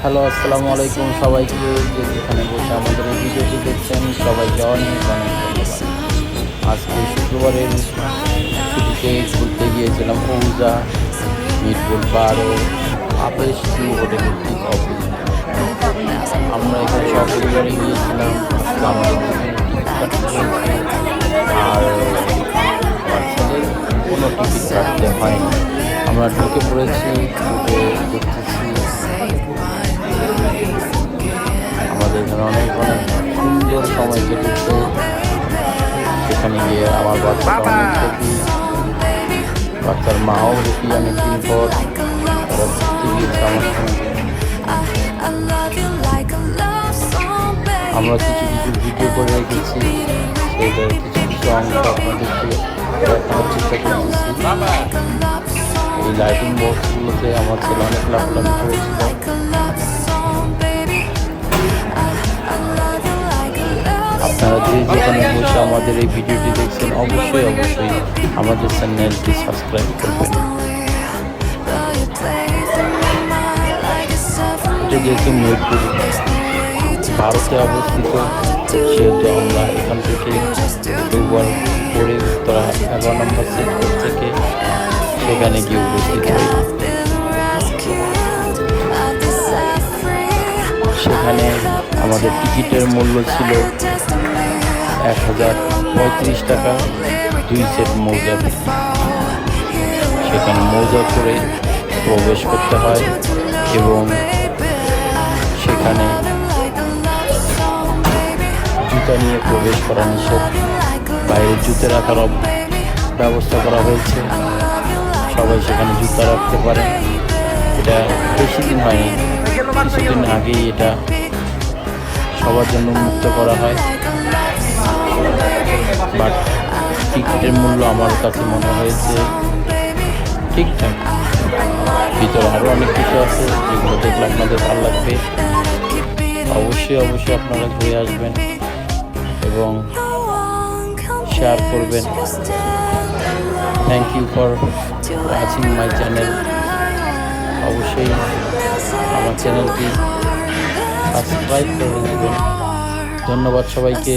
Hello, আসসালামু আলাইকুম সবাইকে। যে যেখানে বসে আমাদের এই ভিডিওটি দেখছেন সবাইকে অনেক অনেক ধন্যবাদ। আজকে শুক্রবারের ছুটিতে ঘুরতে গিয়েছিলাম ওজা মিরপুর 12 আবেশ টু হোটেলের ঠিক অপোজিট। আমরা এখানে সপরিবারে গিয়েছিলাম। আজকে আমাদের টিকিট কাটতে হয়েছে, আর আমার ছেলের কোনো টিকিট কাটতে হয়নি। আমরা ঢুকে পড়েছি, ঢুকে দেখতেছি আমাদের এখানে অনেক অনেক সুন্দর সময় কেটেছে। সেখানে গিয়ে আমার বাচ্চা অনেক হ্যাপি, বাচ্চার মাও হ্যাপি। অনেকদিন পর তারা ঘুরতে গিয়েছে আমার সঙ্গে। আমরা কিছু কিছু ভিডিও করে রেখেছি, সেটার কিছু কিছু অংশ আপনাদেরকে দেখানোর চেষ্টা করতেছি। এই লাইটিং বক্সগুলোতে আমার ছেলে অনেক লাফলাফি করেছিল। আপনারা যে যেখানে বসে আমাদের এই ভিডিওটি দেখছেন অবশ্যই অবশ্যই আমাদের চ্যানেলটি সাবস্ক্রাইব করবেন। এটা যেহেতু মিরপুর ভারতে অবস্থিত, সেহেতু আমরা এখান থেকে দুবার করে উত্তরা 11 নম্বর সেক্টর থেকে সেখানে গিয়ে উপস্থিত হই। সেখানে আমাদের টিকিটের মূল্য ছিল 1035 টাকা, 2 সেট মৌজা। সেখানে মৌজা করে প্রবেশ করতে হয় এবং সেখানে জুতা নিয়ে প্রবেশ করা নিষেধ। বাইরে জুতো রাখার ব্যবস্থা করা হয়েছে, সবাই সেখানে জুতা রাখতে পারে। এটা বেশি দিন হয়নি, কিছুদিন আগেই এটা সবার জন্য উন্মুক্ত করা হয়। বাট টিকিটের মূল্য আমার কাছে মনে হয়েছে ঠিকঠাক। ভিতরে আরও অনেক কিছু আছে যেগুলো দেখলে আপনাদের ভালো লাগবে। অবশ্যই অবশ্যই আপনারা ঘুরে আসবেন এবং শেয়ার করবেন। Thank you for watching my channel. অবশ্যই আমার চ্যানেলটি সাবস্ক্রাইব করে দেবেন। ধন্যবাদ সবাইকে।